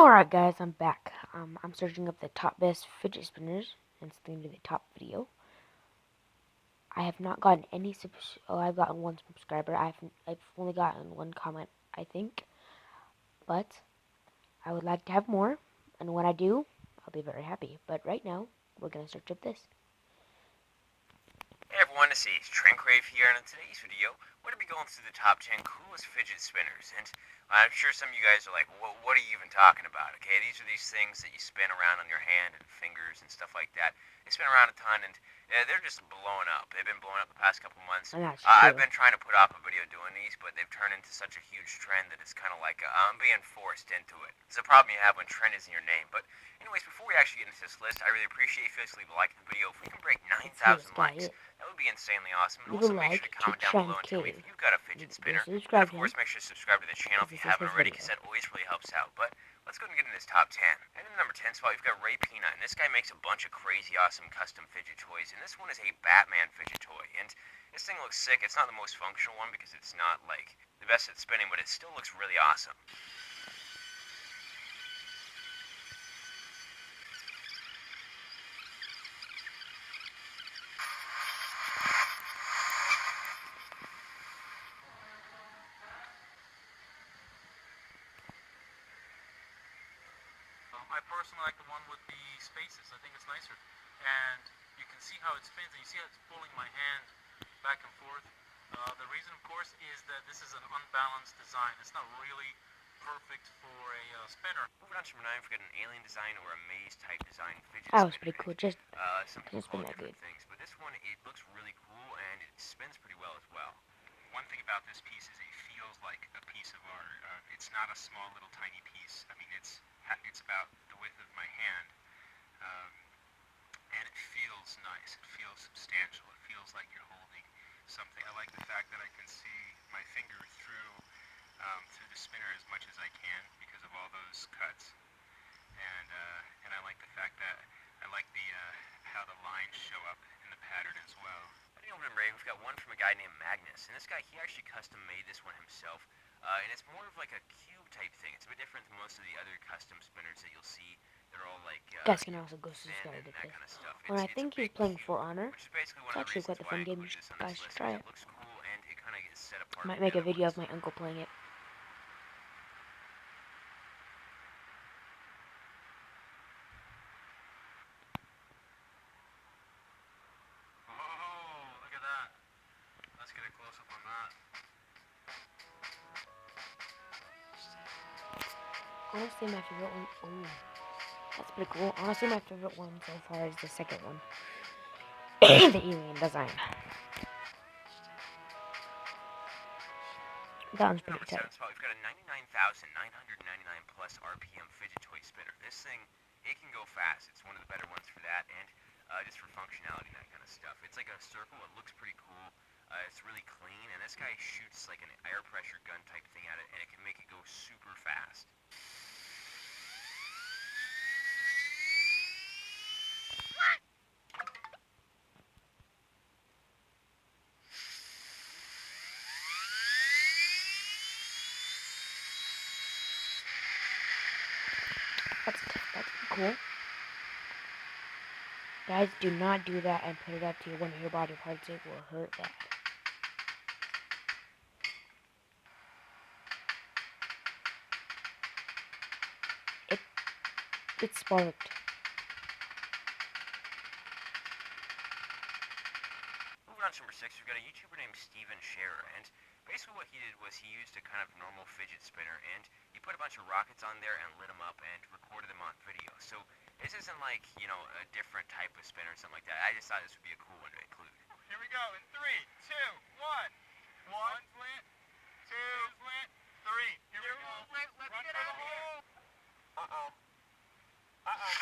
Alright guys, I'm back. I'm searching up the top best fidget spinners, and it's going to be the top video. I have not gotten any I've gotten one subscriber. I've only gotten one comment, I think. But I would like to have more, and when I do, I'll be very happy. But right now, we're going to search up this. Hey everyone, this is Trankrave here, and in today's video, we're going to be going through the top 10 coolest fidget spinners. And I'm sure some of you guys are like, what are you even talking about? Okay, these are these things that you spin around on your hand and fingers and stuff like that. They spin around a ton, and they're just blowing up. They've been blowing up the past couple months. I've been trying to put off a video doing these, but they've turned into such a huge trend that it's kind of like I'm being forced into it. It's a problem you have when trend is in your name. But anyways, before we actually get into this list, I really appreciate if you guys leave a like in the video. If we can break 9,000 likes, that would be insanely awesome. And also make sure to comment down below and tell me if you've got a fidget spinner. And of course, make sure to subscribe to the channel if you haven't already, because that always really helps out. But let's go and get into this top 10. And in the number 10 spot, we've got Ray Peanut. And this guy makes a bunch of crazy, awesome custom fidget toys. And this one is a Batman fidget toy. And this thing looks sick. It's not the most functional one because it's not, like, the best at spinning, but it still looks really awesome. I personally like the one with the spaces. I think it's nicer. And you can see how it spins, and you see how it's pulling my hand back and forth. The reason, of course, is that this is an unbalanced design. It's not really perfect for a spinner. Moving on to number 9, we've got an alien design or a maze type design fidget That was spinner. pretty cool. Just some people call it different things, but this one, it looks really cool and it spins pretty well as well. One thing about this piece is it feels like a piece of art. It's not a small little tiny piece. I mean, it's about the width of my hand, and it feels nice. It feels substantial. It feels like you're holding something. I like the fact that I can see my finger through the spinner as much as I can because of all those cuts, and I like the fact that I like the how the lines show up in the pattern as well. Over number 8, we've got one from a guy named Magnus, and this guy, he actually custom made this one himself, and it's more of like a cube type thing. It's a bit different than most of the other custom spinners that you'll see. They're all like guys can also go subscribe to this. Kind of stuff. When I think he's playing For Honor, which is basically one it's of the actually quite reasons a fun game. You guys should try it. It looks cool and it kind of gets set apart. Might make a video of my uncle playing it. Let's get a close-up on that. Honestly, my favorite one. Oh, that's pretty cool. Honestly, my favorite one so far is the second one. The alien design. That one's pretty tight. We've got a 99,999 plus RPM fidget toy spinner. This thing, it can go fast. It's one of the better ones for that, and just for functionality and that kind of stuff. It's like a circle. It looks pretty cool. It's really clean, and this guy shoots like an air pressure gun type thing at it, and it can make it go super fast. That's cool. Guys, do not do that and put it up to one of your body parts. It will hurt that. It sparked. Moving on to number 6, we've got a YouTuber named Steven Scherer, and basically what he did was he used a kind of normal fidget spinner, and he put a bunch of rockets on there and lit them up and recorded them on video. So this isn't like, you know, a different type of spinner or something like that. I just thought this would be a cool one to include. Here we go in 3, 2, 1. One's lit, two's lit, 3. Here we go. Let's get out of here. Uh-oh. Uh-oh.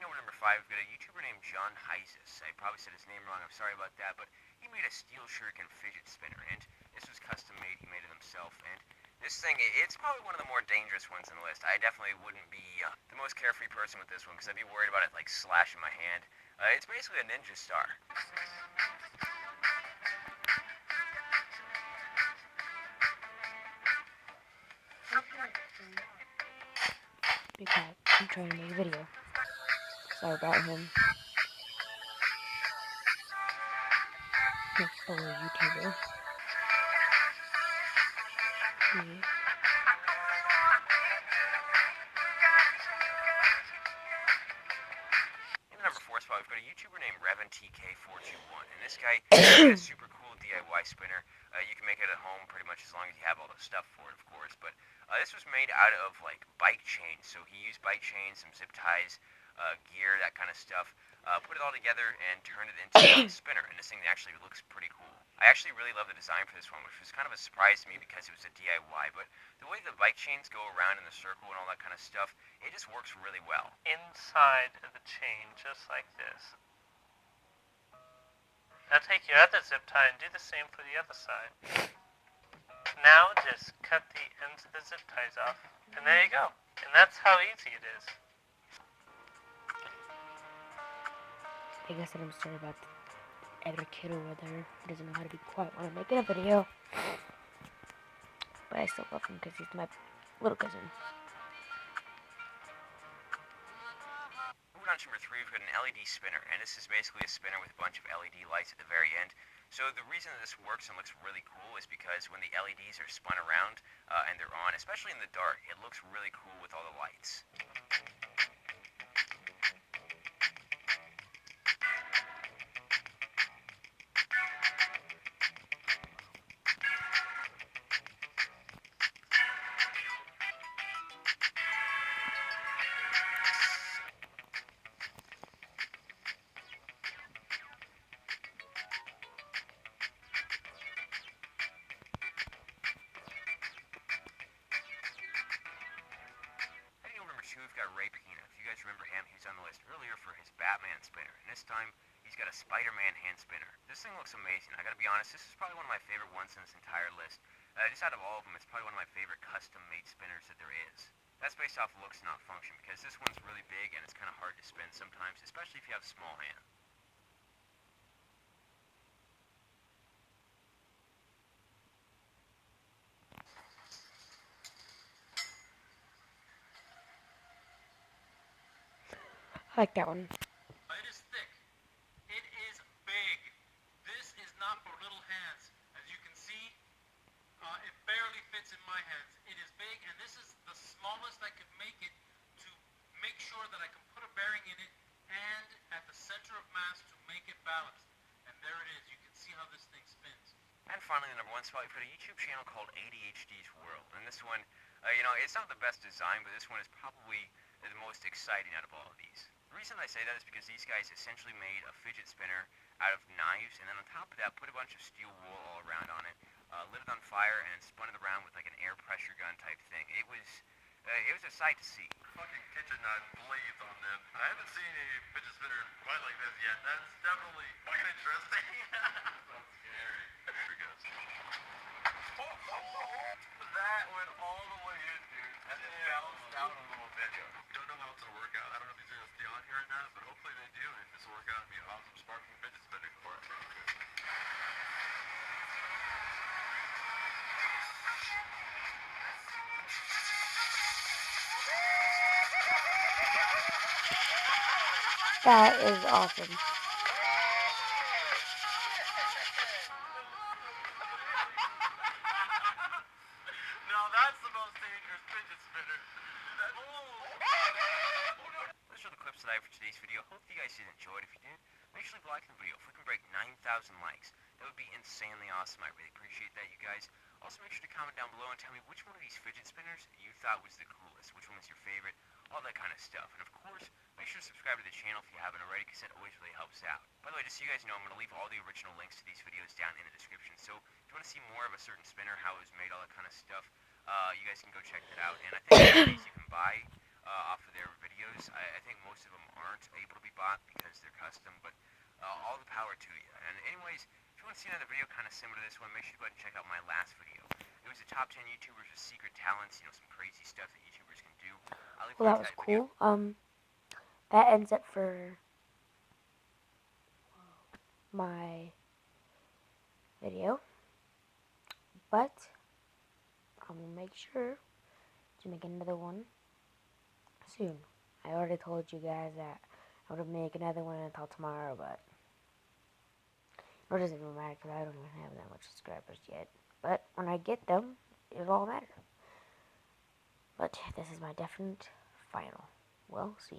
Number 5, we've got a YouTuber named John Heises. I probably said his name wrong, I'm sorry about that, but he made a steel shuriken fidget spinner, and this was custom made, he made it himself, and this thing, it's probably one of the more dangerous ones on the list. I definitely wouldn't be the most carefree person with this one, because I'd be worried about it, like, slashing my hand. It's basically a ninja star. Because I'm trying to make a video. Sorry about him. My fellow YouTuber. See. In the number 4 spot, we've got a YouTuber named RevanTK421, and this guy made a super cool DIY spinner. You can make it at home pretty much as long as you have all the stuff for it, of course, but this was made out of, like, bike chains, so he used bike chains, some zip ties, gear, that kind of stuff, put it all together and turned it into a spinner, and this thing actually looks pretty cool. I actually really love the design for this one, which was kind of a surprise to me because it was a DIY, but the way the bike chains go around in the circle and all that kind of stuff, it just works really well. Inside of the chain, just like this. Now take your other zip tie and do the same for the other side. Now just cut the ends of the zip ties off, and there you go. And that's how easy it is. Like I said, I'm sorry about the other kid over there who doesn't know how to be quiet when I'm making a video. But I still love him because he's my little cousin. Moving on to number 3, we've got an LED spinner, and this is basically a spinner with a bunch of LED lights at the very end. So the reason that this works and looks really cool is because when the LEDs are spun around and they're on, especially in the dark, it looks really cool with all the lights. We've got Ray Pina. If you guys remember him, he was on the list earlier for his Batman spinner, and this time he's got a Spider-Man hand spinner. This thing looks amazing. I gotta be honest, this is probably one of my favorite ones in this entire list. Just out of all of them, it's probably one of my favorite custom-made spinners that there is. That's based off looks, not function, because this one's really big and it's kind of hard to spin sometimes, especially if you have small hands. I like that one. It is thick. It is big. This is not for little hands. As you can see, it barely fits in my hands. It is big, and this is the smallest I could make it to make sure that I can put a bearing in it and at the center of mass to make it balanced. And there it is. You can see how this thing spins. And finally, the number 1 spot, we've got a YouTube channel called ADHD's World. And this one, it's not the best design, but this one is probably the most exciting out of all of these. The reason I say that is because these guys essentially made a fidget spinner out of knives, and then on top of that, put a bunch of steel wool all around on it, lit it on fire, and spun it around with like an air pressure gun type thing. It was a sight to see. Fucking kitchen knife blades on them. I haven't seen a fidget spinner quite like this yet. That's definitely fucking interesting. That's scary. Here it goes. That went all the way in, dude. And it bounced out a little bit. Don't know how it's gonna work out. I don't know if these are gonna stay on here or not, but hopefully they do. And if this will work out, it'll be an awesome sparking fidget spinner for it. That is awesome. Now that's the most dangerous fidget spinner. Those are the clips that I have for today's video. Hope you guys did enjoy it. If you did, make sure to leave a like on the video. If we can break 9,000 likes, that would be insanely awesome. I really appreciate that, you guys. Also, make sure to comment down below and tell me which one of these fidget spinners you thought was the coolest, which one was your favorite, all that kind of stuff. And of course, make sure to subscribe to the channel if you haven't already, because that always really helps out. By the way, just so you guys know, I'm going to leave all the original links to these videos down in the description. So if you want to see more of a certain spinner, how it was made, all that kind of stuff, you guys can go check that out. And I think these you can buy off of their videos. I think most of them aren't able to be bought because they're custom, but all the power to you. And anyways, if you want to see another video kind of similar to this one, make sure you go ahead and check out my last video. It was the top 10 YouTubers with secret talents, some crazy stuff that YouTubers can do. I'll leave a Well, link that to was that video. cool. That ends it for my video, but I'm gonna make sure to make another one soon. I already told you guys that I would make another one until tomorrow, but it doesn't even matter because I don't even have that much subscribers yet. But when I get them, it'll all matter. But this is my definite final. Well, see you.